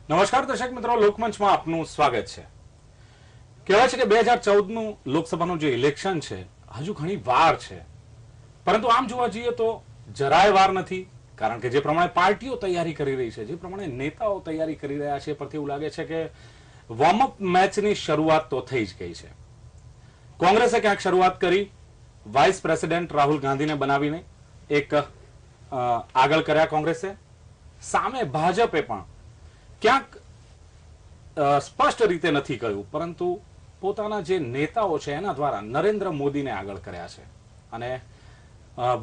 નમસ્કાર દર્શક મિત્રો, લોકમંચમાં આપનું સ્વાગત છે. કહેવાય છે કે 2014નું લોકસભાનું જે ઇલેક્શન છે હજુ ઘણી વાર છે, પરંતુ આમ જોવા જઈએ તો જરાય વાર નથી. કારણ કે જે પ્રમાણે પાર્ટીઓ તૈયારી કરી રહી છે, જે પ્રમાણે નેતાઓ તૈયારી કરી રહ્યા છે, પરથી એવું લાગે છે કે વોર્મઅપ મેચની શરૂઆત તો થઈ જ ગઈ છે. કોંગ્રેસે ક્યાંક શરૂઆત કરી, વાઇસ પ્રેસિડેન્ટ રાહુલ ગાંધીને બનાવીને એક આગળ કર્યા કોંગ્રેસે. સામે ભાજપે પણ ક્યાંક સ્પષ્ટ રીતે નથી કહ્યું, પરંતુ પોતાના જે નેતાઓ છે એના દ્વારા નરેન્દ્ર મોદીને આગળ કર્યા છે. અને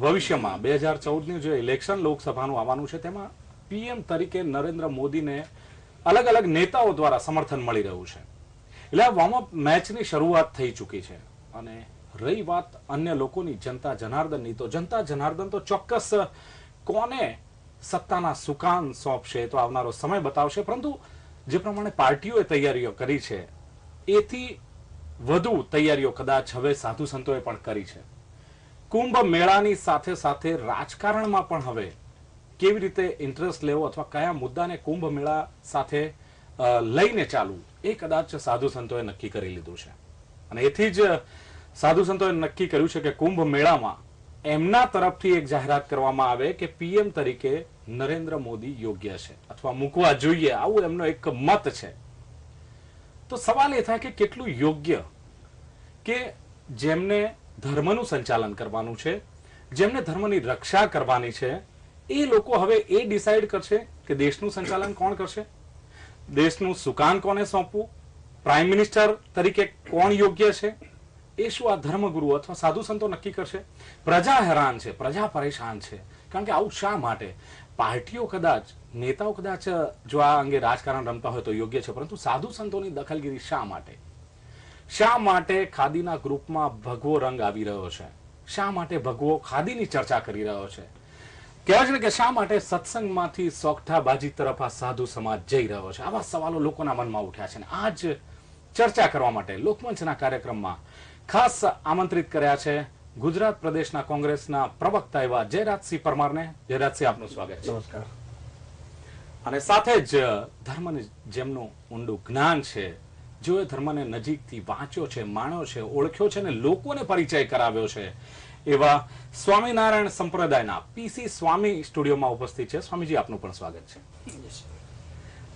ભવિષ્યમાં 2014ની જે ઇલેક્શન લોકસભાનું આવવાનું છે તેમાં પીએમ તરીકે નરેન્દ્ર મોદીને અલગ અલગ નેતાઓ દ્વારા સમર્થન મળી રહ્યું છે. એટલે આ વોર્મઅપ મેચની શરૂઆત થઈ ચૂકી છે. અને રહી વાત અન્ય લોકોની, જનતા જનાર્દનની, તો જનતા જનાર્દન તો ચોક્કસ કોને સત્તાના સુકાન સોંપશે તો આવનારો સમય બતાવશે. પરંતુ જે પ્રમાણે પાર્ટીઓએ તૈયારીઓ કરી છે એથી વધુ તૈયારીઓ કદાચ હવે સાધુ સંતોએ પણ કરી છે. કુંભ મેળાની સાથે સાથે રાજકારણમાં પણ હવે કેવી રીતે ઇન્ટરેસ્ટ લેવો અથવા કયા મુદ્દાને કુંભ મેળા સાથે લઈને ચાલવું એ કદાચ સાધુ સંતોએ નક્કી કરી લીધું છે. અને એથી જ સાધુ સંતોએ નક્કી કર્યું છે કે કુંભ મેળામાં એમના તરફથી એક જાહેરાત કરવામાં આવે કે પીએમ તરીકે નરેન્દ્ર મોદી યોગ્ય છે અથવા મૂકવા જોઈએ, આવું એમનો એક મત છે. તો સવાલ એ થાય કે કેટલું યોગ્ય કે જેમને ધર્મનું સંચાલન કરવાનું છે, જેમને ધર્મની રક્ષા કરવાની છે, એ લોકો હવે એ ડિસાઈડ કરશે કે દેશનું સંચાલન કોણ કરશે, દેશનું સુકાન કોને સોંપવું, પ્રાઇમ મિનિસ્ટર તરીકે કોણ યોગ્ય છે, એ શું આ ધર્મગુરુ અથવા સાધુ સંતો નક્કી કરશે? પ્રજા હેરાન છે, પ્રજા પરેશાન છે. કારણ કે આવું શા માટે? પાર્ટીઓ કદાચ, નેતાઓ કદાચ જો આ અંગે રાજકારણ રમતા હોય તો યોગ્ય છે, પરંતુ સાધુ સંતોની દખલગીરી શા માટે? શા માટે ખાદીના ગ્રુપમાં ભગવો રંગ આવી રહ્યો છે? શા માટે ભગવો ખાદીની ચર્ચા કરી રહ્યો છે? કહેવાય છે કે શા માટે સત્સંગમાંથી સોગઠાબાજી તરફ આ સાધુ સમાજ જઈ રહ્યો છે? આવા સવાલો લોકોના મનમાં ઉઠ્યા છે. આજ ચર્ચા કરવા માટે લોકમંચના કાર્યક્રમમાં ખાસ આમંત્રિત કર્યા છે ગુજરાત પ્રદેશના કોંગ્રેસના પ્રવક્તા એવા જયરાજસિંહ પરમારને. જયરાજસિંહ, આપનું સ્વાગત છે. નમસ્કાર. અને સાથે જ ધર્મની જેમનું ઊંડું જ્ઞાન છે, જેઓએ ધર્મને નજીકથી વાંચ્યો છે, માણ્યો છે, ઓળખ્યો છે અને લોકોને પરિચય કરાવ્યો છે, એવા સ્વામિનારાયણ સંપ્રદાયના પીસી સ્વામી સ્ટુડિયોમાં ઉપસ્થિત છે. સ્વામીજી, આપનું પણ સ્વાગત છે.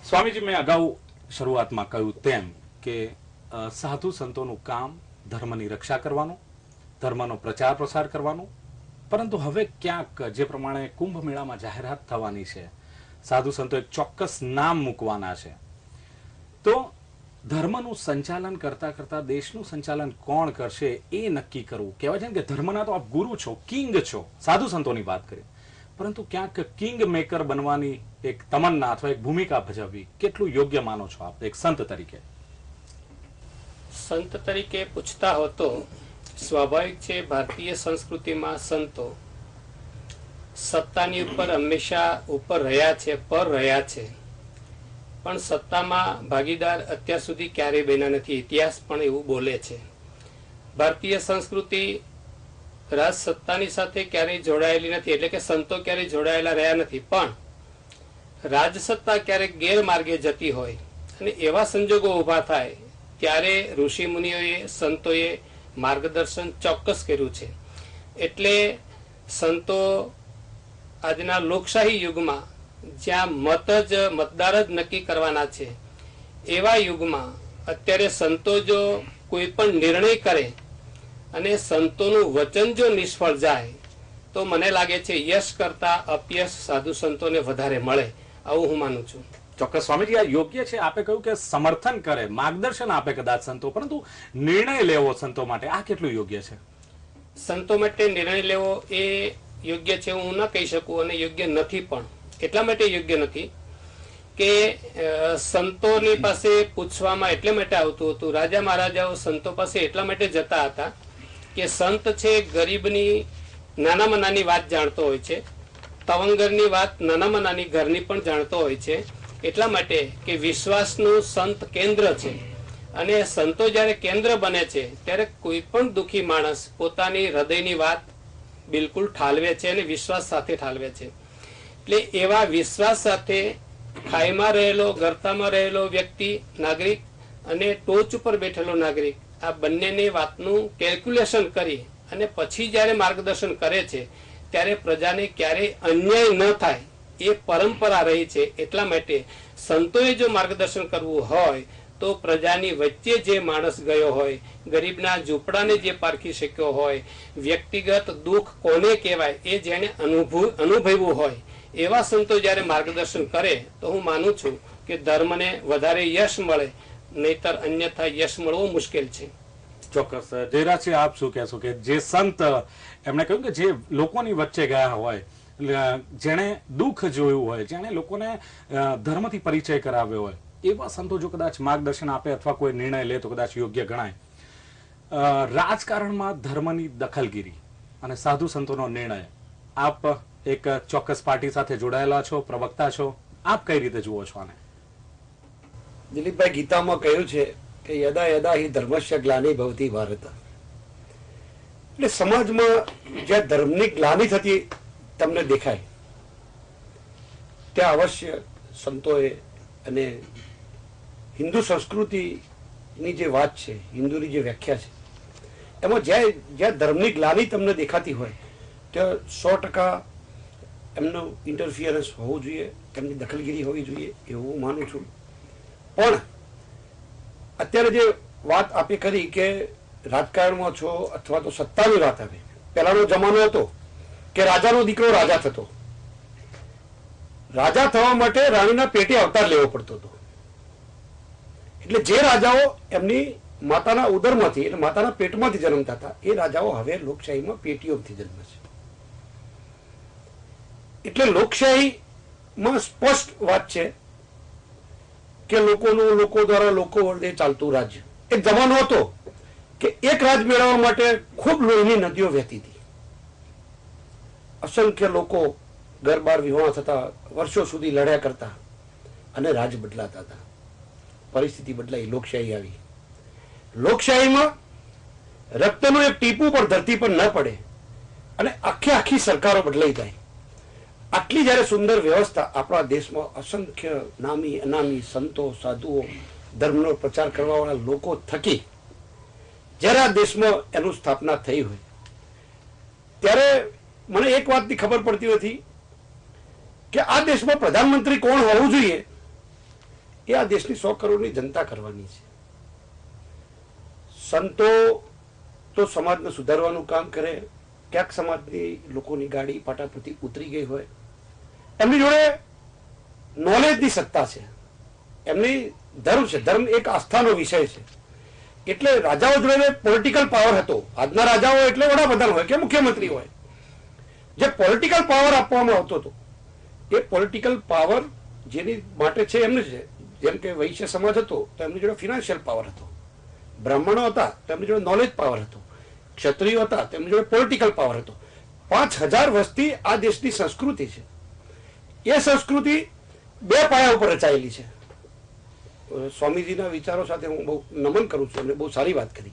સ્વામીજી, મેં અગાઉ શરૂઆતમાં કહ્યું તેમ કે સાધુ સંતોનું કામ ધર્મની રક્ષા કરવાનું, ધર્મનો પ્રચાર પ્રસાર કરવાનું, પરંતુ હવે ક્યાંક જે પ્રમાણે કુંભ મેળામાં જાહેરાત થવાની છે, સાધુ સંતો એક ચોક્કસ નામ મૂકવાના છે, તો ધર્મનું સંચાલન કરતા કરતા દેશનું સંચાલન કોણ કરશે એ નક્કી કરવું. કહેવાય છે ને કે ધર્મના તો આપ ગુરુ છો, કિંગ છો, સાધુ સંતોની વાત કરીએ, પરંતુ ક્યાંક કિંગ મેકર બનવાની એક તમન્ના અથવા એક ભૂમિકા ભજવવી કેટલું યોગ્ય માનો છો આપ એક સંત તરીકે? સંત તરીકે પૂછતા હો તો સ્વાભાવિક છે, ભારતીય સંસ્કૃતિમાં સંતો સત્તાની ઉપર હંમેશા ઉપર રહ્યા છે, પર રહ્યા છે, પણ સત્તામાં ભાગીદાર અત્યાર સુધી ક્યારેય બન્યા નથી. ઇતિહાસ પણ એવું બોલે છે. ભારતીય સંસ્કૃતિ રાજ સત્તાની સાથે ક્યારેય જોડાયેલી નથી, એટલે કે સંતો ક્યારેય જોડાયેલા રહ્યા નથી. પણ રાજસત્તા ક્યારેક ગેરમાર્ગે જતી હોય અને એવા સંજોગો ઉભા થાય ત્યારે ઋષિ મુનિઓએ, સંતોએ માર્ગદર્શન ચોક્કસ કર્યું છે. એટલે સંતો આજના લોકશાહી યુગમાં જ્યાં મતદાર જ નક્કી કરવાના છે એવા યુગમાં અત્યારે સંતો જો કોઈ પણ નિર્ણય કરે અને સંતોનું વચન જો નિષ્ફળ જાય તો મને લાગે છે યશ કરતા અપયશ સાધુ સંતોને વધારે મળે, આવું હું માનું છું. ચોક્કસ સ્વામીજી, આ યોગ્ય છે. આપે કહ્યું કે સમર્થન કરે, માર્ગદર્શન આપે કદાચ સંતો, પરંતુ નિર્ણય લેવો સંતો માટે આ કેટલું યોગ્ય છે? સંતો માટે નિર્ણય લેવો એ યોગ્ય છે હું ન કહી શકું, અને યોગ્ય નથી પણ. એટલા માટે યોગ્ય નથી કે સંતોની પાસે પૂછવામાં એટલે માટે આવતું હતું. રાજા મહારાજાઓ સંતો પાસે એટલા માટે જતા હતા કે સંત છે ગરીબની નાનામાં નાની વાત જાણતો હોય છે, તવંગરની વાત નાનામાં નાની ઘરની પણ જાણતો હોય છે. એટલા માટે કે વિશ્વાસનું સંત કેન્દ્ર છે, અને સંતો જયારે કેન્દ્ર બને છે ત્યારે કોઈ પણ દુઃખી માણસ પોતાની હૃદયની વાત બિલકુલ ઠાલવે છે અને વિશ્વાસ સાથે ઠાલવે છે. એટલે એવા વિશ્વાસ સાથે ખાઈમાં રહેલો, ગરતામાં રહેલો વ્યક્તિ નાગરિક અને ટોચ ઉપર બેઠેલો નાગરિક, આ બંનેની વાતનું કેલ્ક્યુલેશન કરી અને પછી જ્યારે માર્ગદર્શન કરે છે ત્યારે પ્રજાને ક્યારેય અન્યાય ન થાય એ પરંપરા રહી છે. એટલા માટે સંતોએ જો માર્ગદર્શન કરવું હોય તો પ્રજાની વચ્ચે જે માણસ ગયો હોય, ગરીબના ઝૂંપડાને જે પારખી શક્યો હોય, વ્યક્તિગત દુઃખ કોને કહેવાય એ જેને અનુભવ્યું હોય, એવા સંતો જ્યારે માર્ગદર્શન કરે તો હું માનું છું કે ધર્મને વધારે યશ મળે, નહીતર અન્યથા યશ મળવું મુશ્કેલ છે. ચોક્કસ. જયરાજસિંહ, આપ શું કહેશો કે જે સંત એમણે કહ્યું કે જે લોકોની વચ્ચે ગયા હોય, જેણે દુઃખ જોયું હોય, જેણે લોકોને ધર્મથી પરિચય કરાવ્યો હોય, એવા સંતો જો કદાચ માર્ગદર્શન આપે અથવા કોઈ નિર્ણય લે તો કદાચ યોગ્ય ગણાય. રાજકારણમાં ધર્મની દખલગીરી અને સાધુ સંતોનો નિર્ણય, આપ એક ચોક્કસ પાર્ટી સાથે જોડાયેલા છો, પ્રવક્તા છો, આપ કઈ રીતે જુઓ છો આને? દિલીપભાઈ, ગીતામાં કહ્યું છે કે યદા યદા હિ ધર્મસ્ય ગ્લાનિ ભવતિ ભારત. એટલે સમાજમાં જ્યાં ધર્મની ગ્લાનિ થતી તમને દેખાય ત્યાં અવશ્ય સંતોએ અને હિન્દુ સંસ્કૃતિની જે વાત છે, હિન્દુની જે વ્યાખ્યા છે, એમાં જ્યાં ધર્મની ગ્લાનિ તમને દેખાતી હોય ત્યાં 100% એમનું ઇન્ટરફિયરન્સ હોવું જોઈએ, એમની દખલગીરી હોવી જોઈએ એવું હું માનું છું. પણ અત્યારે જે વાત આપે કરી કે રાજકારણમાં છો અથવા તો સત્તાની વાત આવે, પહેલાનો જમાનો હતો કે રાજાનો દીકરો રાજા થતો, રાજા થવા માટે રાણીના પેટે અવતાર લેવો પડતો હતો. એટલે જે રાજાઓ એમની માતાના ઉદરમાંથી એટલે માતાના પેટમાંથી જન્મતા હતા એ રાજાઓ હવે લોકશાહીમાં પેટીઓથી જન્મે છે. એટલે લોકશાહીમાં સ્પષ્ટ વાત છે કે લોકોનું લોકો દ્વારા લોકો વડે ચાલતું રાજ્ય. એક જમાનો હતો કે એક રાજ મેળવવા માટે ખૂબ લોહીની નદીઓ વહેતી હતી. અસંખ્ય લોકો ઘર બાર વિવાહ થતા, વર્ષો સુધી લડ્યા કરતા અને રાજ બદલાતા હતા. પરિસ્થિતિ બદલાઈ, લોકશાહી આવી. લોકશાહીમાં રક્તનું એક ટીપું પણ ધરતી પર ન પડે અને આખી સરકારો બદલાઈ જાય. આટલી જયારે સુંદર વ્યવસ્થા આપણા દેશમાં અસંખ્ય નામી અનામી સંતો, સાધુઓ, ધર્મનો પ્રચાર કરવા વાળા લોકો થકી જયારે આ દેશમાં એનું સ્થાપના થઈ હોય ત્યારે મને એક વાતની ખબર પડતી નથી કે આ દેશમાં પ્રધાનમંત્રી કોણ હોવું જોઈએ એ આ દેશની 100 કરોડની જનતા કરવાની છે. સંતો તો સમાજને સુધારવાનું કામ કરે, ક્યાંક સમાજની લોકોની ગાડી પાટા પરથી ઉતરી ગઈ હોય, એમની જોડે નોલેજની સત્તા છે, એમની ધર્મ છે, ધર્મ એક આસ્થાનો વિષય છે. એટલે રાજાઓ જોડે પોલિટિકલ પાવર હતો. આજના રાજાઓ એટલે વડાપ્રધાન હોય કે મુખ્યમંત્રી હોય. જે પોલિટિકલ પાવર આપવામાં આવતો હતો એ પોલિટિકલ પાવર જેની માટે છે એમને છે. જેમ કે વૈશ્ય સમાજ હતો તો એમની જોડે ફિનાન્શિયલ પાવર હતો, બ્રાહ્મણો હતા તો એમની જોડે નોલેજ પાવર હતો, ક્ષત્રિયો હતા તો એમની જોડે પોલિટિકલ પાવર હતો. 5000 વર્ષથી આ દેશની સંસ્કૃતિ છે. એ સંસ્કૃતિ 2 પાયા ઉપર રચાયેલી છે. સ્વામીજીના વિચારો સાથે હું બહુ નમન કરું છું, એમને બહુ સારી વાત કરી.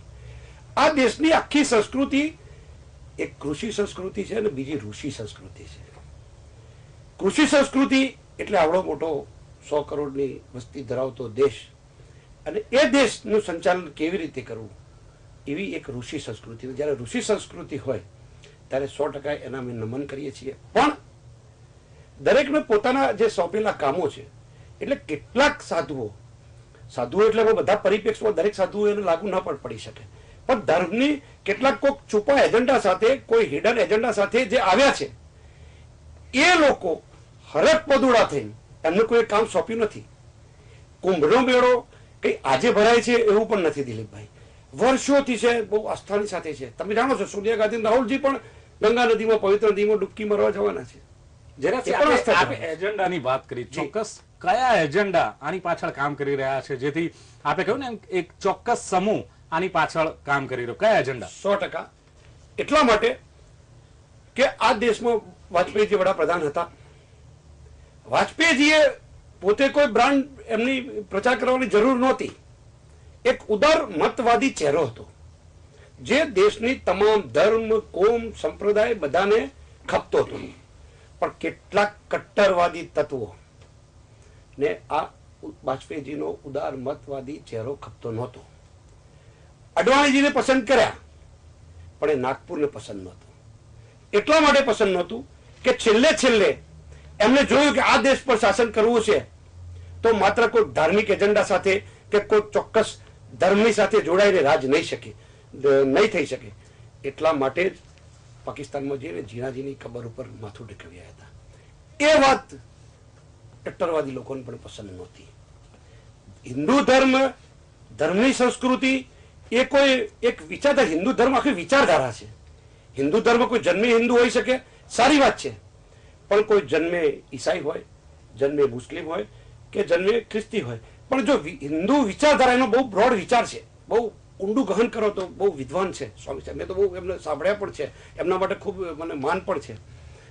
આ દેશની આખી સંસ્કૃતિ એક કૃષિ સંસ્કૃતિ છે અને બીજી ઋષિ સંસ્કૃતિ છે. કૃષિ સંસ્કૃતિ એટલે આવડો મોટો 100 કરોડની વસ્તી ધરાવતો દેશ અને એ દેશનું સંચાલન કેવી રીતે કરવું એવી એક ઋષિ સંસ્કૃતિ. જ્યારે ઋષિ સંસ્કૃતિ હોય ત્યારે 100% એના અમે નમન કરીએ છીએ. પણ દરેકને પોતાના જે સોંપેલા કામો છે એટલે કેટલાક સાધુઓ એટલે બધા પરિપ્રેક્ષમાં દરેક સાધુઓ એને લાગુ ન પણ પડી શકે, પણ ધર્મની કેટલાક કોઈક છુપા એજન્ડા સાથે, કોઈ હિડન એજન્ડા સાથે જે આવ્યા છે એ લોકો હરક પદુડા થઈને એમને કોઈ કામ સોંપ્યું નથી. કુંભનો મેળો કઈ આજે ભરાય છે એવું પણ નથી દિલીપભાઈ, વર્ષોથી છે, બહુ આસ્થાની સાથે છે. તમે જાણો છો સોનિયા ગાંધી, રાહુલજી પણ ગંગા નદીમાં, પવિત્ર નદીમાં ડૂબકી મારવા જવાના છે. એજન્ડાની વાત કરી, ચોક્કસ કયા એજન્ડા આની પાછળ કામ કરી રહ્યા છે, જેથી આપે કહ્યું ને એક ચોક્કસ સમૂહ આની પાછળ કામ કરી રહ્યો, કયા એજન્ડા? 100% એટલા માટે કે આ દેશમાં વાજપેયીજી વડાપ્રધાન હતા. વાજપેયીજીએ પોતે કોઈ બ્રાન્ડ એમની પ્રચાર કરવાની જરૂર નહોતી. એક ઉદાર મતવાદી ચહેરો હતો જે દેશની તમામ ધર્મ, કોમ, સંપ્રદાય બધાને ખપતો હતો. પણ કેટલાક કટ્ટરવાદી તત્વો ને આ વાજપેયીજીનો ઉદાર મતવાદી ચહેરો ખપતો નહોતો. અડવાણીજીને પસંદ કર્યા, પણ એ નાગપુરને પસંદ નહોતું. એટલા માટે પસંદ નહોતું કે છેલ્લે એમને જોયું કે આ દેશ પર શાસન કરવું છે તો માત્ર કોઈ ધાર્મિક એજન્ડા સાથે કે કોઈ ચોક્કસ ધર્મની સાથે જોડાઈને રાજ નહીં થઈ શકે. એટલા માટે જ પાકિસ્તાનમાં જઈને ઝીણાજીની કબર ઉપર માથું ટેકવ્યા હતા. એ વાત કટ્ટરવાદી લોકોને પણ પસંદ નહોતી. હિન્દુ ધર્મની સંસ્કૃતિ એ કોઈ એક વિચારધારા, હિન્દુ ધર્મ આખી વિચારધારા છે. હિન્દુ ધર્મ કોઈ જન્મે હિન્દુ હોઈ શકે, સારી વાત છે, પણ કોઈ જન્મે ઈસાઈ હોય, જન્મે મુસ્લિમ હોય કે જન્મે ખ્રિસ્તી હોય, પણ જો હિન્દુ વિચારધારા એનો બહુ બ્રોડ વિચાર છે, બહુ ઊંડું ગહન કરો તો બહુ વિદ્વાન છે સ્વામી સાહેબ. મેં તો બહુ એમને સાંભળ્યા પણ છે, એમના માટે ખૂબ મને માન પણ છે,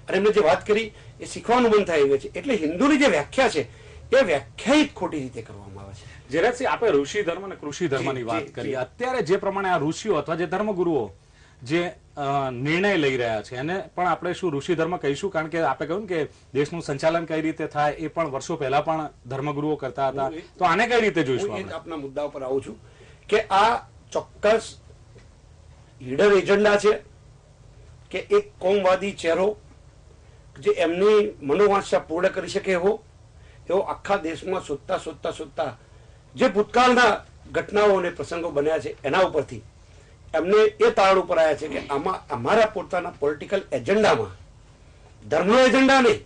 અને એમને જે વાત કરી એ શીખવાનું મન થાય એવી છે. એટલે હિન્દુની જે વ્યાખ્યા છે એ વ્યાખ્યાયિત ખોટી રીતે કરવામાં આવે છે. જરાસિંહ, આપે ઋષિ ધર્મ અને કૃષિ ધર્મની વાત કરી. અત્યારે જે પ્રમાણે આ ઋષિઓ અથવા જે ધર્મગુરુઓ જે નિર્ણય લઈ રહ્યા છે એને પણ આપણે શું ઋષિ ધર્મ કહીશું? કારણ કે આપણે કહ્યું કે દેશનું સંચાલન કઈ રીતે થાય એ પણ વર્ષો પહેલા પણ ધર્મગુરુઓ કરતા હતા. તો આને કઈ રીતે જોઈશું? આપના મુદ્દા ઉપર આવું છું કે આ ચોક્કસ હિડન એજન્ડા છે કે એક કોમવાદી ચહેરો જે એમની મનોવાંછા પૂર્ણ કરી શકે એવો આખા દેશમાં શોધતા જે ભૂતકાળના ઘટનાઓ અને પ્રસંગો બન્યા છે એના ઉપરથી એમને એ તારણ ઉપર આવ્યા છે કે આમાં અમારા પોતાના પોલિટિકલ એજન્ડામાં ધર્મનો એજન્ડા નહીં,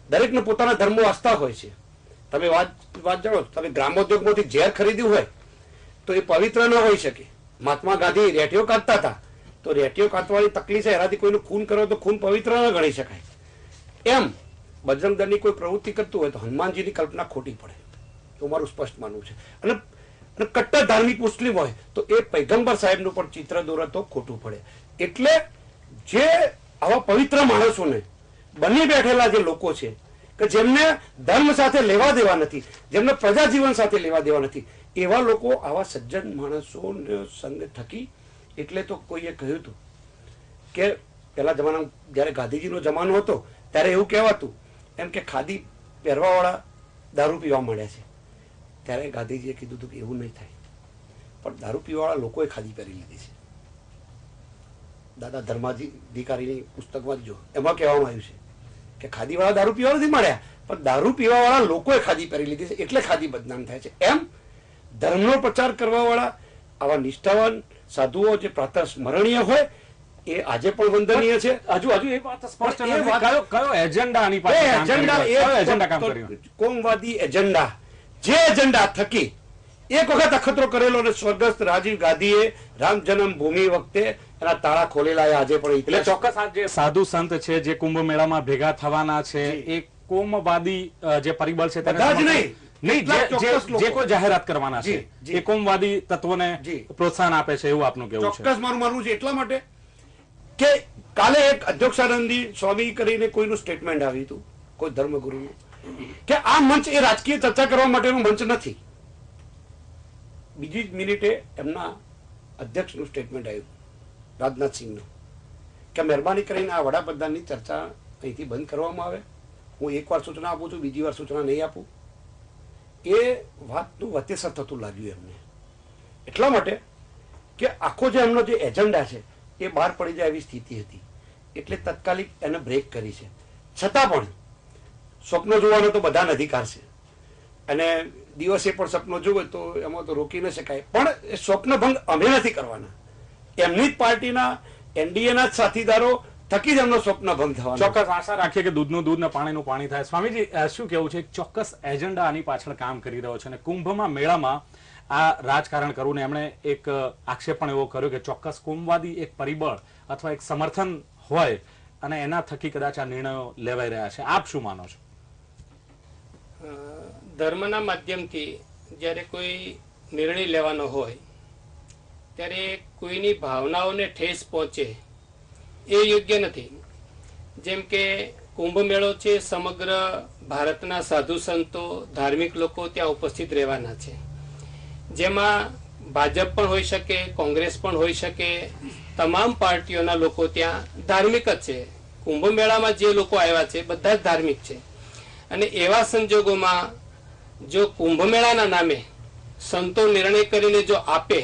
દરેકને પોતાના ધર્મો આસ્થા હોય છે. તમે વાત જાણો, તમે ગ્રામોદ્યોગમાંથી ઝેર ખરીદ્યું હોય તો એ પવિત્ર ન હોઈ શકે. મહાત્મા ગાંધી રેટીઓ કાઢતા હતા તો રેટીઓ કાઢવાની તકલીફ છે, એનાથી કોઈનું ખૂન કરો તો ખૂન પવિત્ર ન ગણી શકાય. એમ બજરંગ દળની કોઈ પ્રવૃત્તિ કરતું હોય તો હનુમાનજીની કલ્પના ખોટી પડે, તો મારું સ્પષ્ટ માનવું છે. અને કટ્ટર ધાર્મિક મુસ્લિમ હોય તો એ પૈગંબર સાહેબનું પણ ચિત્ર દોરે તો ખોટું પડે. એટલે જે આવા પવિત્ર માણસોને બની બેઠેલા જે લોકો છે કે જેમને ધર્મ સાથે લેવા દેવા નથી, જેમને પ્રજા જીવન સાથે લેવા દેવા નથી, એવા લોકો આવા સજ્જન માણસોને સંગ થકી, એટલે તો કોઈએ કહ્યું હતું કે પહેલા જમાનામાં જયારે ગાંધીજીનો જમાનો હતો ત્યારે એવું કહેવાતું એમ કે ખાદી પહેરવાવાળા દારૂ પીવા મળ્યા છે. ત્યારે ગાંધીજીએ કીધું હતું કે એવું નહીં થાય, પણ દારૂ પીવાવાળા લોકોએ ખાદી પહેરી લીધી છે. દાદા ધર્માધિકારીની પુસ્તકમાં જો એમાં કહેવામાં આવ્યું છે કે ખાદીવાળા દારૂ પીવા નથી મળ્યા, પણ દારૂ પીવાવાળા લોકોએ ખાદી પહેરી લીધી છે, એટલે ખાદી બદનામ થાય છે. એમ ધર્મનો પ્રચાર કરવા વાળા આવા નિષ્ઠાવાન સાધુઓ જે પ્રાતઃ સ્મરણીય હોય એ આજે પણ વંદનીય છે. હજુ એ વાત સ્પષ્ટ નથી કયો એજન્ડા આની પાછળ કામ કર્યું? કોમવાદી એજન્ડા, જે એજન્ડા થકી એક વખત અખતરો કરેલો અને સ્વર્ગસ્થ રાજીવ ગાંધીએ રામ જન્મભૂમિ વખતે એના તાળા ખોલેલા આજે પણ. એટલે ચોક્કસ આ જે સાધુ સંત છે જે કુંભ મેળામાં ભેગા થવાના છે એ કોમવાદી જે પરિબળ છે તેને જે કોઈ જાહેરાત કરવાના છે એ કોમવાદી તત્વોને પ્રોત્સાહન આપે છે એવું આપનું કેવું છે? ચોક્કસ મારું માનવું છે. એટલા માટે કે કાલે એક અધ્યક્ષાનંદી સ્વામી કરીને કોઈનું સ્ટેટમેન્ટ આવ્યું હતું, કોઈ ધર્મગુરુનું, કે આ મંચ એ રાજકીય ચર્ચા કરવા માટેનું મંચ નથી. બીજી જ મિનિટે એમના અધ્યક્ષનું સ્ટેટમેન્ટ આવ્યું રાજનાથસિંહનું કે મહેરબાની કરીને આ વડાપ્રધાનની ચર્ચા અહીંથી બંધ કરવામાં આવે. હું એકવાર સૂચના આપું છું, બીજી વાર સૂચના નહીં આપું. એ વાતનું વતેસર થતું લાગ્યું એમને. એટલા માટે કે આખો જે એમનો જે એજન્ડા છે એ બહાર પડી જાય એવી સ્થિતિ હતી, એટલે તત્કાલિક એને બ્રેક કરી છે. છતાં પણ સ્વપ્નો જોવાનો તો બધાને અધિકાર છે, અને દિવસે પણ સપનો જોવે તો એમાં તો રોકી ન શકાય. પણ એ સ્વપ્ન ભંગ અમે નથી કરવાના, એમની જ પાર્ટીના એનડીએના જ સાથીદારો થકી જ એમનો સ્વપ્ન ભંગ થવાનો. ચોક્કસ આશા રાખીએ કે દૂધનું દૂધ ને પાણીનું પાણી થાય. સ્વામીજી, શું કેવું છે? ચોક્કસ એજન્ડા આની પાછળ કામ કરી રહ્યો છે, અને કુંભમાં મેળામાં આ રાજકારણ કરવું ને એમણે એક આક્ષેપ પણ એવો કર્યો કે ચોક્કસ કોમવાદી એક પરિબળ અથવા એક સમર્થન હોય અને એના થકી કદાચ આ નિર્ણયો લેવાઈ રહ્યા છે. આપ શું માનો છો? ધર્મના માધ્યમથી જ્યારે કોઈ નિર્ણય લેવાનો હોય ત્યારે કોઈની ભાવનાઓને ઠેસ પહોંચે એ યોગ્ય નથી. જેમ કે કુંભ મેળો છે, સમગ્ર ભારતના સાધુ સંતો, ધાર્મિક લોકો ત્યાં ઉપસ્થિત રહેવાના છે, જેમાં ભાજપ પણ હોઈ શકે, કોંગ્રેસ પણ હોઈ શકે, તમામ પાર્ટીઓના લોકો ત્યાં ધાર્મિક જ છે. કુંભ મેળામાં જે લોકો આવ્યા છે બધા જ ધાર્મિક છે, અને એવા સંજોગોમાં જો કુંભ મેળાના નામે સંતો નિર્ણય કરીને જો આપે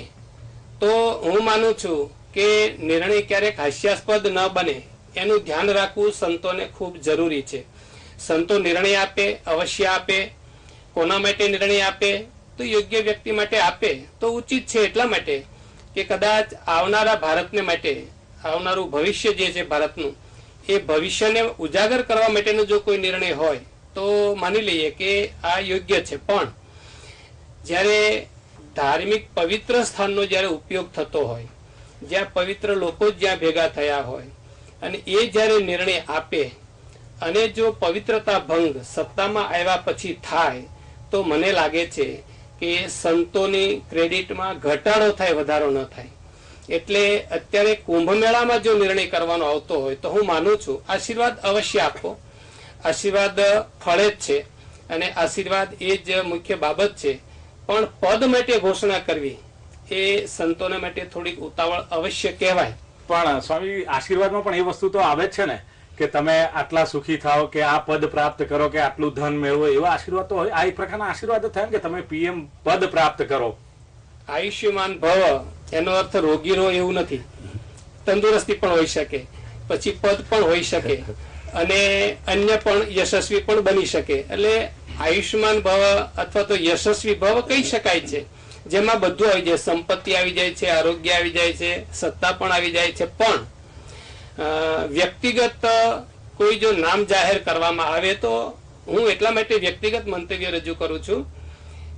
તો હું માનું છું કે નિર્ણય ક્યારેક હાસ્યાસ્પદ ન બને એનું ધ્યાન રાખવું સંતોને ખૂબ જરૂરી છે. સંતો નિર્ણય આપે, અવશ્ય આપે. કોના માટે નિર્ણય આપે? તો યોગ્ય વ્યક્તિ માટે આપે તો ઉચિત છે, એટલા માટે કે કદાચ આવનારા ભારતને માટે, આવનારું ભવિષ્ય જે છે ભારતનું, એ ભવિષ્યને ઉજાગર કરવા માટેનો જો કોઈ નિર્ણય હોય તો માની લઈએ કે આ યોગ્ય છે. પણ જ્યારે ધાર્મિક પવિત્ર સ્થાનનો જ્યારે ઉપયોગ થતો હોય, જ્યાં પવિત્ર લોકો જ્યાં ભેગા થયા હોય અને એ જ્યારે નિર્ણય આપે અને જો પવિત્રતા ભંગ સત્તામાં આવ્યા પછી થાય તો મને લાગે છે કે સંતોની ક્રેડિટમાં ઘટાડો થાય, વધારો ન થાય. એટલે અત્યારે કુંભ મેળામાં જો નિર્ણય કરવાનો આવતો હોય તો હું માનું છું આશીર્વાદ અવશ્ય આપો. આશીર્વાદ ફળે જ છે અને આશીર્વાદ એ જ મુખ્ય બાબત છે. પણ પદ માટે ઘોષણા કરવી એ સંતોને માટે થોડીક ઉતાવળ અવશ્ય કહેવાય. પણ સ્વામી, આશીર્વાદમાં પણ એ વસ્તુ તો આવે જ છે ને કે તમે આટલા સુખી થાઓ, કે આ પદ પ્રાપ્ત કરો, કે આટલું ધન મેળવો, એવા આશીર્વાદ તો હોય. આ એક પ્રકારના આશીર્વાદ જ થાય કે તમે પીએમ પદ પ્રાપ્ત કરો. આયુષ્યમાન ભવ એનો અર્થ રોગી રહો એવું નથી. તંદુરસ્તી પણ હોઈ શકે, પછી પદ પણ હોઈ શકે અને અન્ય પણ યશસ્વી પણ બની શકે. એટલે આયુષ્યમાન ભવ અથવા તો યશસ્વી ભવ કહી શકાય છે, જેમાં બધું આવી જાય. સંપત્તિ આવી જાય છે, આરોગ્ય આવી જાય છે, સત્તા પણ આવી જાય છે. પણ વ્યક્તિગત કોઈ જો નામ જાહેર કરવામાં આવે તો હું એટલા માટે વ્યક્તિગત મંતવ્ય રજૂ કરું છું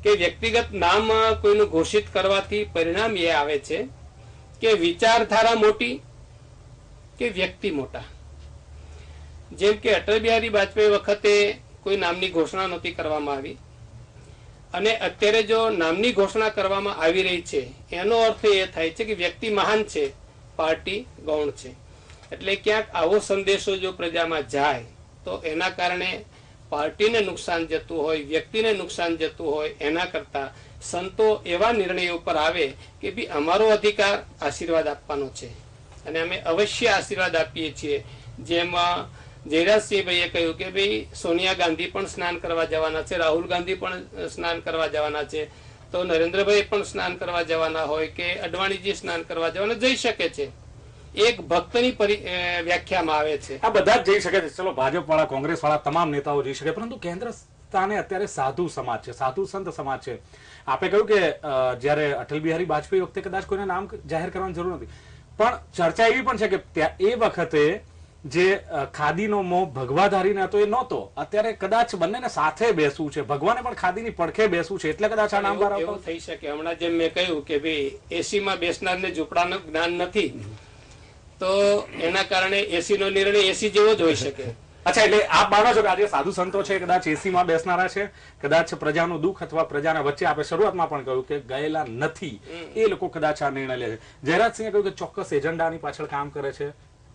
કે વ્યક્તિગત નામ કોઈનું ઘોષિત કરવાથી પરિણામ એ આવે છે કે વિચારધારા મોટી કે વ્યક્તિ મોટા. જેમ કે અટલ બિહારી વાજપેયી વખતે કોઈ નામની ઘોષણા નહોતી કરવામાં આવી અને અત્યારે જો નામની ઘોષણા કરવામાં આવી રહી છે એનો અર્થ એ થાય છે કે વ્યક્તિ મહાન છે, પાર્ટી ગૌણ છે. એટલે ક્યાંક આવો સંદેશો જો પ્રજામાં જાય તો એના કારણે પાર્ટીને નુકસાન જતું હોય, વ્યક્તિને નુકસાન જતું હોય, એના કરતા સંતો એવા નિર્ણયો પર આવે કે ભાઈ અમારો અધિકાર આશીર્વાદ આપવાનો છે અને અમે અવશ્ય આશીર્વાદ આપીએ છીએ. જેમાં જયરાજસિંહભાઈએ કહ્યું કે ભાઈ સોનિયા ગાંધી પણ સ્નાન કરવા જવાના છે, રાહુલ ગાંધી પણ સ્નાન કરવા જવાના છે, તો નરેન્દ્રભાઈ પણ સ્નાન કરવા જવાના હોય કે અડવાણીજી સ્નાન કરવા જવાના, જઈ શકે છે. એક ભક્તની વ્યાખ્યામાં આવે છે. આ બધા જ જઈ શકે છે. ચલો, ભાજપ વાળા, કોંગ્રેસ વાળા તમામ નેતાઓ જઈ શકે, પરંતુ કેન્દ્ર સ્થાને અત્યારે સાધુ સમાજ છે, સાધુ સંત સમાજ છે. આપે કહ્યું કે જયારે અટલ બિહારી વાજપેયી વખતે કદાચ કોઈને નામ જાહેર કરવાની જરૂર નથી, પણ ચર્ચા એવી પણ છે કે એ વખતે જે ખાદીનો મોહ ભગવાધારીને હતો એ નહોતો. અત્યારે કદાચ બંનેને સાથે બેસવું છે, ભગવાને પણ ખાદીની પડખે બેસવું છે, એટલે કદાચ આ નામ એવું થઈ શકે. હમણાં જેમ મેં કહ્યું કે ભાઈ એસી માં બેસનારને ઝૂંપડાનું જ્ઞાન નથી, તો એના કારણે એસી નો નિર્ણય એસી જેવો જ હોઈ શકે. અચ્છા, એટલે આપ માનો છો કે આજે સાધુ સંતો છે કદાચ એસી માં બેસનારા છે, કદાચ પ્રજાનું દુઃખ અથવા પ્રજાના વચ્ચે, આપણે શરૂઆતમાં પણ કહ્યું કે ગયેલા નથી, એ લોકો કદાચ આ નિર્ણય લે છે. જયરાજસિંહે કહ્યું કે ચોક્કસ એજન્ડાની પાછળ કામ કરે છે.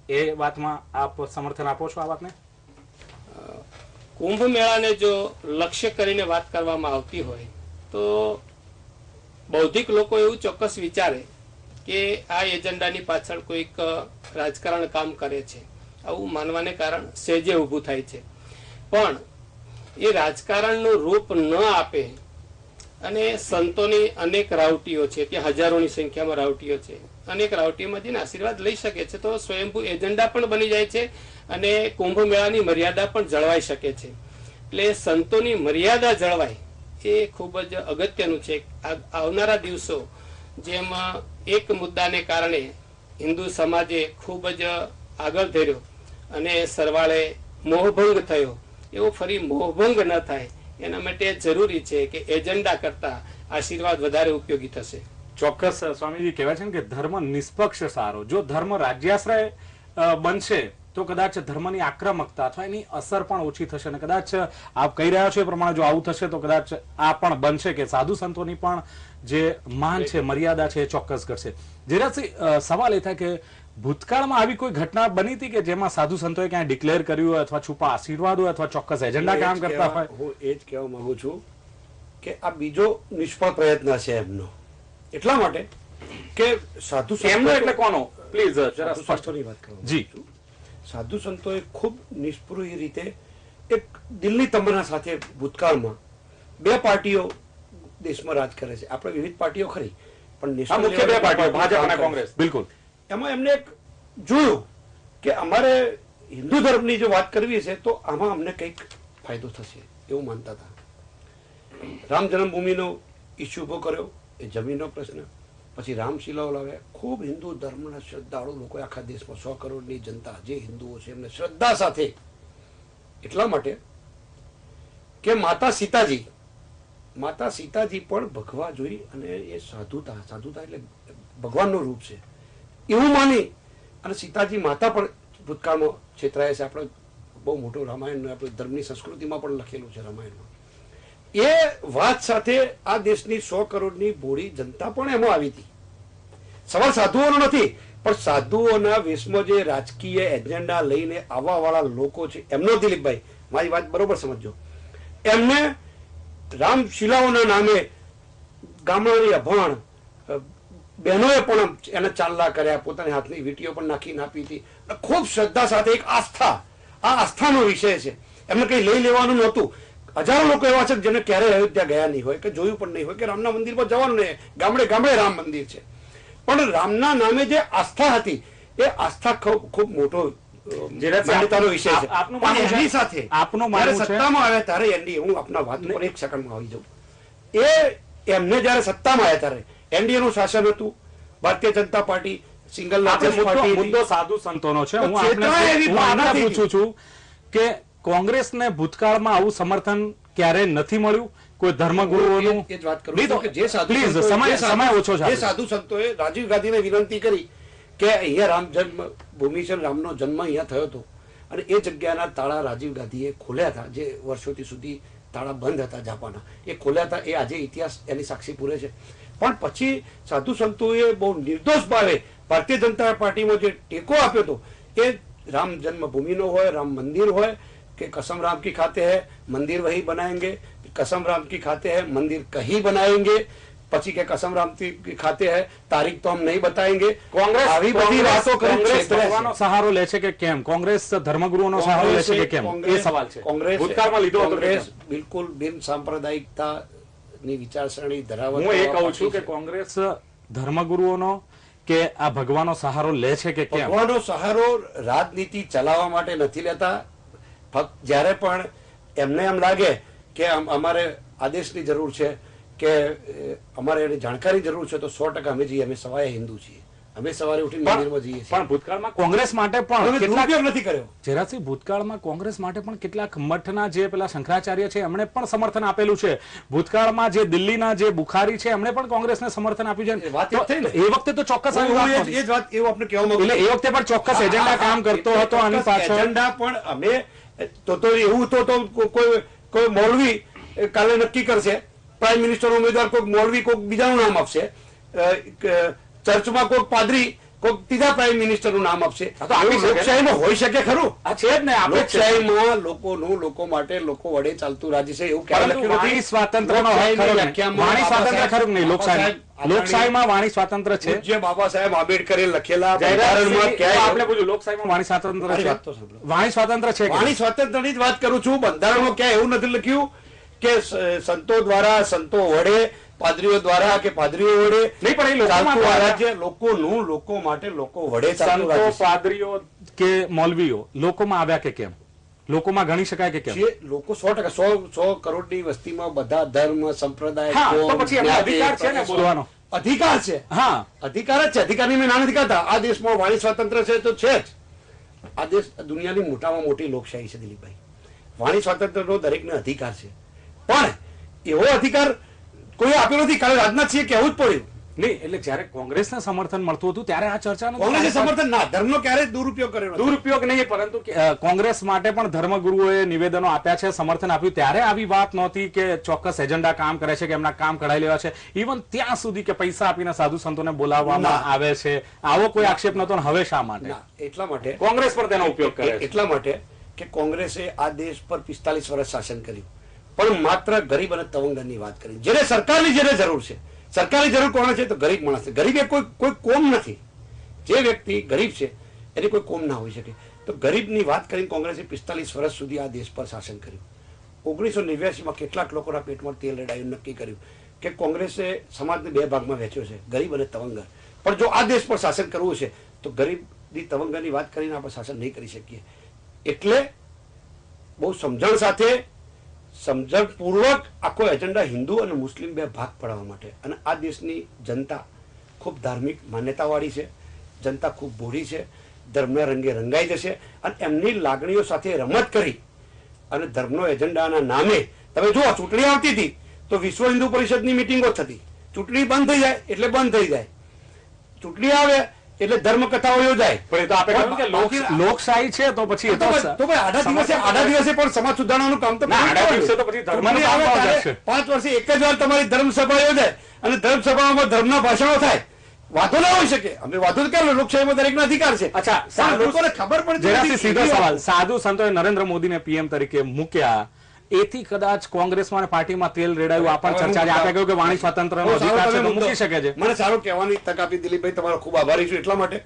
એ વાતમાં આપ સમર્થન આપો છો આ વાતને? કુંભ મેળાને જો લક્ષ્ય કરીને વાત કરવામાં આવતી હોય તો બૌદ્ધિક લોકો એવું ચોક્કસ વિચારે કે આ એજન્ડાની પાછળ કોઈક રાજકારણ કામ કરે છે. આવું માનવાને કારણ સહેજે ઊભું થાય છે. પણ એ રાજકારણનું રૂપ ન આપે અને સંતોની અનેક રાવટીઓ છે, ત્યાં હજારોની સંખ્યામાં રાવટીઓ છે, અનેક રાવટીઓમાં જઈને આશીર્વાદ લઈ શકે છે, તો સ્વયંભૂ એજન્ડા પણ બની જાય છે અને કુંભ મેળાની મર્યાદા પણ જળવાઈ શકે છે. એટલે સંતોની મર્યાદા જળવાય એ ખૂબ જ અગત્યનું છે. આવનારા દિવસો જેમ એક મુદ્દાને કારણે હિન્દુ સમાજે ખૂબ જ આગળ ધર્યો અને સરવાળે મોહભંગ થયો, એવો ફરી મોહભંગ ન થાય એના માટે જરૂરી છે કે એજન્ડા કરતા આશીર્વાદ વધારે ઉપયોગી થશે. ચોક્કસ સ્વામીજી કહેવાય છે ને કે ધર્મ નિષ્પક્ષ સારો. જો ધર્મ રાજ્યાશ્રય બનશે તો કદાચ ધર્મની આક્રમકતા અથવા એની અસર પણ ઓછી થશે અને કદાચ આપ કહી રહ્યા છો એ પ્રમાણે જો આવું થશે તો કદાચ આ પણ બનશે કે સાધુ સંતોની પણ જે માન છે, મર્યાદા છે, એ ચોક્કસ કરશે. જયરાજસિંહ, સવાલ એ થાય કે ભૂતકાળમાં આવી કોઈ ઘટના બની હતી કે જેમાં સાધુ સંતોએ ક્યાંય ડિક્લેર કર્યું હોય અથવા છુપા આશીર્વાદ હોય અથવા ચોક્કસ એજન્ડા કામ કરતા હોય? હું એ જ કહેવા માંગુ છું કે આ બીજો નિષ્ફળ પ્રયત્ન છે એમનો. એટલા માટે કે સાધુ એમનો એટલે કોનો? પ્લીઝ જરા સ્પષ્ટની વાત કરું જી. સાધુ સંતોએ ખૂબ નિષ્પૃહ રીતે એક દિલની તમન્ના સાથે ભૂતકાળમાં બે પાર્ટીઓ દેશમાં રાજ કરે છે. આપણે વિવિધ પાર્ટીઓ ખરી, પણ આ મુખ્ય બે પાર્ટીઓ ભાજપ અને કામ કરે કોંગ્રેસ. છે. બિલકુલ. એમાં એમને એક જોયું કે અમારે હિન્દુ ધર્મની જો વાત કરવી છે તો આમાં અમને કંઈક ફાયદો થશે એવું માનતા હતા. રામ જન્મભૂમિનો ઇસ્યુ ઉભો કર્યો, એ જમીનનો પ્રશ્ન. પછી રામશિલાઓ લાવ્યા. ખૂબ હિન્દુ ધર્મના શ્રદ્ધાળુ લોકો આખા દેશમાં 100 કરોડની જનતા જે હિન્દુઓ છે એમને શ્રદ્ધા સાથે, એટલા માટે કે માતા સીતાજી પણ ભગવા જોઈ અને એ સાધુતા એટલે ભગવાનનું રૂપ છે એવું માની અને સીતાજી માતા પણ ભૂતકાળમાં છેતરાયા છે. આપણે બહુ મોટું રામાયણ આપણે ધર્મની સંસ્કૃતિમાં પણ લખેલું છે રામાયણમાં. એ વાત સાથે આ દેશની 100 કરોડની ભોળી જનતા પણ એમાં આવી હતી. સવાલ સાધુઓનો નથી, પણ સાધુઓના વેશમાં જે રાજકીય એજન્ડા લઈને આવવા વાળા લોકો છે એમનો, દિલીપભાઈ મારી વાત બરોબર સમજો, એમને રામશિલાઓના નામે ગામડાની અભણ બહેનોએ પણ એને ચાંદલા કર્યા, પોતાની હાથની વીંટીઓ પણ નાખીને આપી હતી. ખૂબ શ્રદ્ધા સાથે એક આસ્થા, આ આસ્થાનો વિષય છે. એમને કંઈ લઈ લેવાનું નહોતું. હજારો લોકો એવા છે જેને ક્યારેય અયોધ્યા ગયા નહીં હોય કે જોયું પણ નહીં હોય કે રામના મંદિરમાં જવાનું નહીં. ગામડે ગામડે રામ મંદિર છે, પણ રામના નામે જે આસ્થા હતી એ આસ્થા ખૂબ મોટો માન્યતાનો વિષય છે. પણ એની સાથે જ્યારે સત્તામાં આવ્યા ત્યારે એનડીએ, હું આપના વાત પર એક સેકન્ડમાં આવી જાઉં, એમને જયારે સત્તામાં આવ્યા ત્યારે એનડીએ નું શાસન હતું, Bharatiya Janata party single largest party. મુદ્દો સાધુ સંતોનો છે. હું આપને પૂછું છું કે કોંગ્રેસને ભૂતકાળમાં આવું સમર્થન ક્યારે નથી મળ્યું કોઈ ધર્મગુરુઓનું? એ જ વાત કરું છું કે જે સાધુ સંતોએ રાજીવ ગાંધીને વિનંતી કરી કે અહીંયા રામ જન્મભૂમિ છે, રામનો જન્મ અહીંયા થયો હતો, અને એ જગ્યાના તાળા રાજીવ ગાંધીએ ખોલ્યા હતા, જે વર્ષોથી સુધી તાળા બંધ હતા જાપાના, એ ખોલ્યા હતા. એ આજે ઇતિહાસ એની સાક્ષી પૂરે છે. પણ પછી સાધુ સંતોએ બહુ નિર્દોષ ભાવે ભારતીય જનતા પાર્ટીમાં જે ટેકો આપ્યો હતો એ રામ જન્મભૂમિનો હોય, રામ મંદિર હોય कि कसम राम की खाते हैं मंदिर वही बनाएंगे, कसम राम की खाते हैं मंदिर कहीं बनाएंगे, પછી કે कसम राम की खाते हैं तारीख तो हम नहीं बताएंगे. કોંગ્રેસ આવી બધી વાતો કોંગ્રેસ ભગવાનનો સહારો લે છે કે કેમ? કોંગ્રેસ ધર્મગુરુઓનો સહારો લે છે કે કેમ? એ સવાલ છે. ભૂતકાળમાં લીધો હતો કોંગ્રેસ બિલકુલ બિન સાંપ્રદાયિકતાની વિચારસરણી ધરાવતો. હું એ કહું છું કે કોંગ્રેસ ધર્મગુરુઓનો કે આ ભગવાનનો સહારો લે છે કે કેમ? ભગવાનનો સહારો રાજનીતિ ચલાવવા માટે નથી લેતા. જ્યારે પણ એમને એમ લાગે કે અમારે આદેશની જરૂર છે કે અમારે એની જાણકારી જરૂર છે તો 100% અમે જઈએ. અમે સવારે હિન્દુ છીએ, અમે સવારે ઉઠીને મંદિરમાં જઈએ છીએ. પણ ભૂતકાળમાં કોંગ્રેસ માટે પણ કેટલાક નથી કર્યો. જરાસી ભૂતકાળમાં કોંગ્રેસ માટે પણ કેટલાક મઠના જે પેલા શંકરાચાર્ય છે એમણે પણ સમર્થન આપેલું છે. ભૂતકાળમાં જે દિલ્હીના જે બુખારી છે એમણે પણ કોંગ્રેસને સમર્થન આપ્યું છે. એ વખતે તો ચોક્કસ એ જ વાત એવું આપણે કહેવા માંગુ. એટલે એ વખતે પણ ચોક્કસ એજન્ડા કામ કરતો હતો આની પાછળ. એજન્ડા પણ અમે તો એવું તો કોઈ મૌલવી કાલે નક્કી કરશે, પ્રાઇમ મિનિસ્ટર ઉમેદવાર કોઈક મૌલવી કોઈક બીજાનું નામ આપશે, ચર્ચમાં કોઈક પાદરી કોઈક ત્રીજા પ્રાઇમ મિનિસ્ટરનું નામ આપશે. લોકશાહીમાં હોઈ શકે ખરું? આ છે જ ને. લોકશાહીમાં લોકોનું લોકો માટે લોકો વડે ચાલતું રાજ્ય છે એવું ક્યારે લખ્યું નથી. સ્વાતંત્ર્યનો વાણી સ્વાતંત્ર્ય ખરું નહીં લોકશાહી? લોકશાહીમાં વાણી સ્વાતંત્ર્ય છે. જે બાબા સાહેબ આંબેડકરે લખેલા બંધારણમાં ક્યાંય આપણે પૂછ્યું લોકશાહીમાં વાણી સ્વાતંત્ર્ય છે? વાણી સ્વાતંત્ર્ય છે. વાણી સ્વાતંત્ર્યની જ વાત કરું છું. બંધારણમાં ક્યાંય એવું નથી લખ્યું કે સંતો દ્વારા, સંતો વડે, પાદરીઓ દ્વારા કે પાદરીઓ વડે નહીં, પણ એ રાજ્ય લોકોનું, લોકો માટે લોકો વડે ચાલતું સંતો, રાજ્ય. પાદરીઓ કે મૌલવીઓ લોકોમાં આવ્યા કે કેમ? લોકોમાં ગણી શકાય કે કેમ? જે લોકો 100% 100 કરોડની વસ્તીમાં બધા ધર્મ, સંપ્રદાય, તો પછી એમનો અધિકાર છે ને બોલવાનો. અધિકાર છે. હા, અધિકાર જ છે. અધિકારની મેં ના નથી કહેતા. આ દેશમાં વાણી સ્વાતંત્ર્ય છે તો છે જ. આ દેશ દુનિયાની મોટામાં મોટી લોકશાહી છે દિલીપભાઈ. વાણી સ્વાતંત્ર્યનો દરેકને અધિકાર છે, પણ એવો અધિકાર કોઈ આપ્યો નથી. કાલે રાજનાથસિંહે કહેવું જ પડ્યું નહીં. એટલે જયારે કોંગ્રેસને સમર્થન મળતું હતું ત્યારે આ ચર્ચાનો કોંગ્રેસે સમર્થન ના, ધર્મનો ક્યારેય દુરુપયોગ કર્યો. દુરુપયોગ નહીં, પરંતુ કોંગ્રેસ માટે પણ ધર્મગુરુઓએ નિવેદનો આપ્યા છે, સમર્થન આપ્યું. ત્યારે આવી વાત નહોતી કે ચોક્કસ એજન્ડા કામ કરે છે કે એમના કામ કઢાઈ લેવા છે. ઇવન ત્યાં સુધી કે પૈસા આપીને સાધુ સંતોને બોલાવવામાં આવે છે, આવો કોઈ આક્ષેપ નહોતો. હવે શા માટે? એટલા માટે કોંગ્રેસ પર તેનો ઉપયોગ કરે છે. એટલા માટે કે કોંગ્રેસે આ દેશ પર 45 વર્ષ શાસન કર્યું, પણ માત્ર ગરીબ અને તવંગરની વાત કરી. જેને સરકારની જેને જરૂર છે, સરકારની જરૂર કોને છે? તો ગરીબ માણસ. ગરીબ એ કોઈ કોમ નથી. જે વ્યક્તિ ગરીબ છે એની કોઈ કોમ ના હોઈ શકે. તો ગરીબની વાત કરીને કોંગ્રેસે 45 વર્ષ સુધી આ દેશ પર શાસન કર્યું. 1989માં કેટલાક લોકોના પેટમાં તેલ રેડાયું, નક્કી કર્યું કે કોંગ્રેસે સમાજને બે ભાગમાં વહેંચ્યો છે, ગરીબ અને તવંગર. પણ જો આ દેશ પર શાસન કરવું છે તો ગરીબની તવંગરની વાત કરીને આપણે શાસન નહીં કરી શકીએ. એટલે બહુ સમજણ સાથે, સમજણપૂર્વક આખો એજન્ડા હિન્દુ અને મુસ્લિમ બે ભાગ પાડવા માટે. અને આ દેશની જનતા ખૂબ ધાર્મિક માન્યતાવાળી છે, જનતા ખૂબ ભોળી છે, ધર્મના રંગે રંગાઈ જશે અને એમની લાગણીઓ સાથે રમત કરી અને ધર્મનો એજન્ડાના નામે તમે જુઓ, ચૂંટણી આવતી હતી તો વિશ્વ હિન્દુ પરિષદની મિટિંગો થતી, ચૂંટણી બંધ થઈ જાય એટલે બંધ થઈ જાય, ચૂંટણી આવે એટલે ધર્મ કથાઓ યોજાય. પણ એ તો આપણે કહ્યું કે લોકશાહી છે તો પછી એ તો આડા દિવસે પણ સમાજ સુધારણાનું કામ તો આડા દિવસે તો પછી ધર્મનું કામ પણ થશે. 5 વર્ષે એક જ વાર તમારી ધર્મસભા યોજાય અને ધર્મસભામાં ધર્મના ભાષણો થાય, વાતો ના હોઈ શકે. અમે વાતો કે લોકશાહીમાં દરેકનો અધિકાર છે. અચ્છા, લોકોને ખબર પડતી નથી. સીધો સવાલ, સાધુ સંતોએ નરેન્દ્ર મોદીને પીએમ તરીકે મૂક્યા, એથી કદાચ કોંગ્રેસમાં અને પાર્ટીમાં તેલ રેડાયું આ પણ ચર્ચા છે. આપણે કહ્યું કે વાણી સ્વાતંત્ર્યનો અધિકાર છે તો મૂકી શકે છે. મને સારું કહેવાની તક આપી દિલીપભાઈ, તમારો ખૂબ આભારી છું એટલા માટે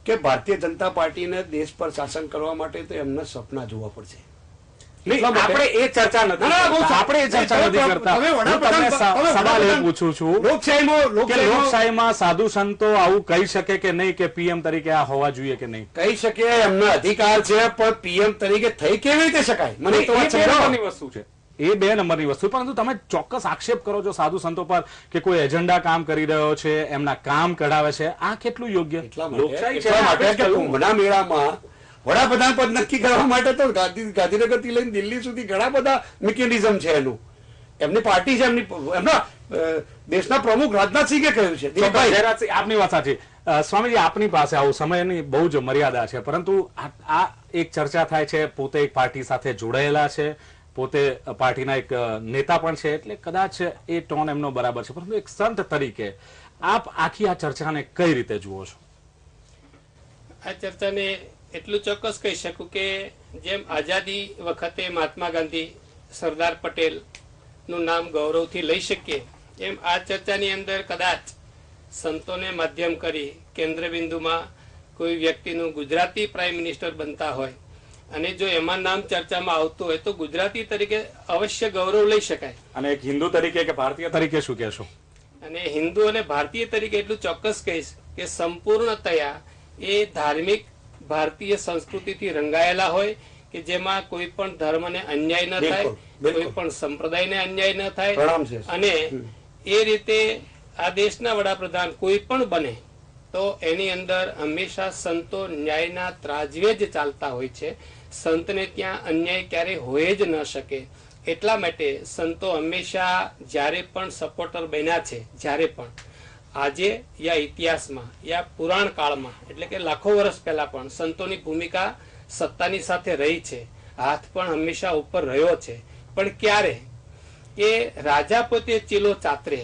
કે ભારતીય જનતા પાર્ટીને દેશ પર શાસન કરવા માટે તો એમને સપના જોવા પડશે. આપણે એ ચર્ચા નથી કરતા. હું તમને સવાલ એ પૂછું છું કે લોકશાહીમાં સાધુ સંતો આવું કહી શકે કે નહીં કે પીએમ તરીકે આ હોવા જોઈએ કે નહીં? કહી શકે, એમનો અધિકાર છે, પણ પીએમ તરીકે થઈ કેવી રીતે શકાય? મને તો વસ્તુ છે, એ 2 નંબરની વસ્તુ. પરંતુ તમે ચોક્કસ આક્ષેપ કરો છો સાધુ સંતો પર કે કોઈ એજન્ડા કામ કરી રહ્યો છે, એમના કામ કઢાવે છે, આ કેટલું યોગ્ય? લોકશાહી છે. કુંભના મેળામાં વડાપ્રધાન પદ નક્કી કરવા માટે તો ગાંધીનગર થી લઈને દિલ્હી સુધી ઘણા બધા મિકેનિઝમ છે એનું. એમની પાર્ટી છે, એમના દેશના પ્રમુખ રાજનાથસિંહે કહ્યું છે. આપની વાત સાચી. સ્વામીજી, આપની પાસે આવું સમયની બહુ જ મર્યાદા છે, પરંતુ આ એક ચર્ચા થાય છે, પોતે એક પાર્ટી સાથે જોડાયેલા છે, પોતે પાર્ટીના એક નેતા પણ છે, એટલે કદાચ એ ટોન એમનો બરાબર છે. પરંતુ એક સંત તરીકે આપ આખી આ ચર્ચાને કઈ રીતે જુઓ છો? આ ચર્ચાને એટલું ચોક્કસ કહી શકું કે જેમ આઝાદી વખતે મહાત્મા ગાંધી, સરદાર પટેલ નું નામ ગૌરવથી લઈ શકીએ, એમ આ ચર્ચાની અંદર કદાચ સંતોને માધ્યમ કરી કેન્દ્ર બિંદુમાં કોઈ વ્યક્તિનું ગુજરાતી પ્રાઇમ મિનિસ્ટર બનતા હોય અને જો એમાં નામ ચર્ચામાં આવતું હોય તો ગુજરાતી તરીકે અવશ્ય ગૌરવ લઈ શકાય. અને એક હિન્દુ તરીકે કે ભારતીય તરીકે શું કહેશો? અને હિન્દુ અને ભારતીય તરીકે એટલું ચોક્કસ કહીશ કે સંપૂર્ણતયા એ ધાર્મિક ભારતીય સંસ્કૃતિથી રંગાયેલા હોય કે જેમાં કોઈ પણ ધર્મને અન્યાય ન થાય, કોઈ પણ સંપ્રદાયને અન્યાય ન થાય. અને એ રીતે આ દેશના વડાપ્રધાન કોઈ પણ બને તો એની અંદર હંમેશા સંતો ન્યાયના ત્રાજવે જ ચાલતા હોય છે. સંતને ત્યાં અન્યાય ક્યારે હોય જ ન શકે. એટલા માટે સંતો હંમેશા જ્યારે પણ સપોર્ટર બન્યા છે, જ્યારે પણ આજે યા ઇતિહાસમાં યા પુરાણ કાળમાં એટલે કે લાખો વર્ષ પહેલા પણ સંતોની ભૂમિકા સત્તાની સાથે રહી છે. હાથ પણ હંમેશા ઉપર રહ્યો છે. પણ ક્યારે એ રાજા પોતે ચીલો ચાતરે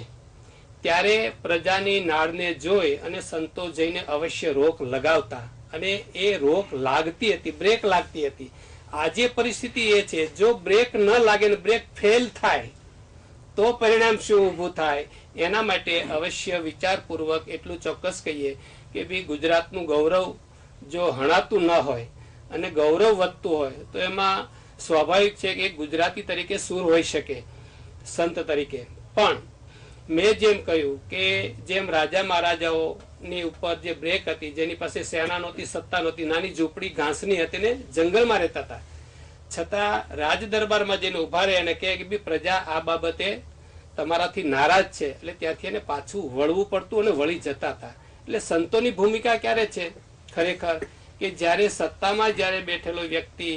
ત્યારે પ્રજાની નાળને જોઈ અને સંતો જઈને અવશ્ય રોક લગાવતા અને એ રોક લાગતી હતી, બ્રેક લાગતી હતી. આજે પરિસ્થિતિ એ છે, જો બ્રેક ન લાગે ને બ્રેક ફેલ થાય તો પરિણામ શું ઊભું થાય? એના માટે અવશ્ય વિચારપૂર્વક એટલું ચોક્કસ કહીએ કે ભાઈ ગુજરાતનું ગૌરવ જો હણાતું ન હોય અને ગૌરવ વધતું હોય તો એમાં સ્વાભાવિક છે કે ગુજરાતી તરીકે સૂર હોઈ શકે, સંત તરીકે. પણ મેં જેમ કહ્યું કે જેમ રાજા મહારાજાઓની ઉપર જે બ્રેક હતી, જેની પાસે સેના નહોતી, સત્તા નહોતી, નાની ઝૂંપડી ઘાસની હતી ને જંગલમાં રહેતા હતા, છતાં રાજ દરબારમાં જઈને ઉભા રહે અને કહે કે પ્રજા આ બાબતે તમારાથી નારાજ છે, એટલે ત્યાંથી એને પાછું વળવું પડતું અને વળી જતા હતા. એટલે સંતોની ભૂમિકા ક્યારે છે ખરેખર કે જ્યારે સત્તામાં જ્યારે બેઠેલો વ્યક્તિ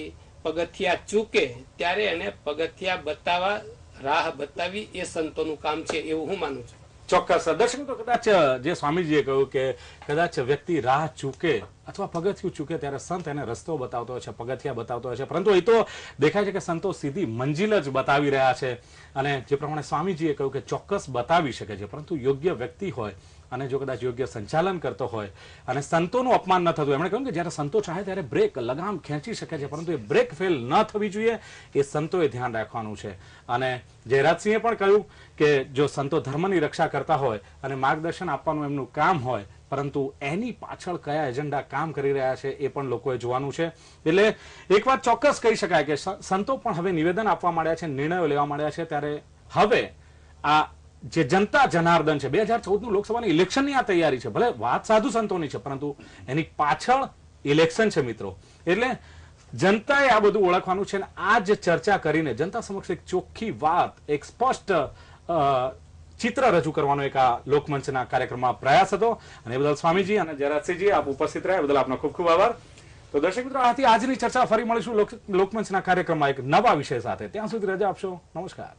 પગથિયા ચૂકે ત્યારે એને પગથિયા બતાવવા, રાહ બતાવી એ સંતોનું કામ છે એવું હું માનું છું. ચોક્કસ. દર્શક તો કદાચ જે સ્વામીજીએ કહ્યું કે કદાચ વ્યક્તિ રાહ ચૂકે અથવા પગથિયું ચૂકે ત્યારે સંત એને રસ્તો બતાવતો હોય છે, પગથિયા બતાવતો હોય છે. પરંતુ એ તો દેખાય છે કે સંતો સીધી મંજિલ જ બતાવી રહ્યા છે. અને જે પ્રમાણે સ્વામીજીએ કહ્યું કે ચોક્કસ બતાવી શકે છે, પરંતુ યોગ્ય વ્યક્તિ હોય અને જો કદાચ યોગ્ય સંચાલન કરતો હોય અને સંતોનું અપમાન ન થતું. એમણે કહ્યું કે જ્યારે સંતો ચાહે ત્યારે બ્રેક લગામ ખેંચી શકે છે, પરંતુ એ બ્રેક ફેલ ન થવી જોઈએ, એ સંતોએ ધ્યાન રાખવાનું છે. અને જયરાજસિંહે પણ કહ્યું કે જો સંતો ધર્મની રક્ષા કરતા હોય અને માર્ગદર્શન આપવાનું એમનું કામ હોય પરંતુ એની પાછળ કયા એજન્ડા કામ કરી રહ્યા છે એ પણ લોકોએ જોવાનું છે. એટલે એક વાત ચોક્કસ કહી શકાય કે સંતો પણ હવે નિવેદન આપવા માંડ્યા છે, નિર્ણયો લેવા માંડ્યા છે. ત્યારે હવે આ જે જનતા જનાર્દન છે, 2014 લોકસભાની ઇલેક્શનની આ તૈયારી છે. ભલે વાત સાધુ સંતોની છે, પરંતુ એની પાછળ ઇલેક્શન છે મિત્રો. એટલે જનતાએ આ બધું ઓળખવાનું છે અને આ જ ચર્ચા કરીને જનતા સમક્ષ એક ચોખ્ખી વાત, એક સ્પષ્ટ ચિત્ર રજૂ કરવાનો એક આ લોકમંચના કાર્યક્રમમાં પ્રયાસ હતો. અને એ બદલ સ્વામીજી અને જયરાજસિંહજી આપ ઉપસ્થિત રહ્યા, એ બદલ આપનો ખૂબ ખૂબ આભાર. તો દર્શક મિત્રો, આથી આજની ચર્ચા ફરી મળીશું લોકમંચના કાર્યક્રમમાં એક નવા વિષય સાથે. ત્યાં સુધી રજા આપશો. નમસ્કાર.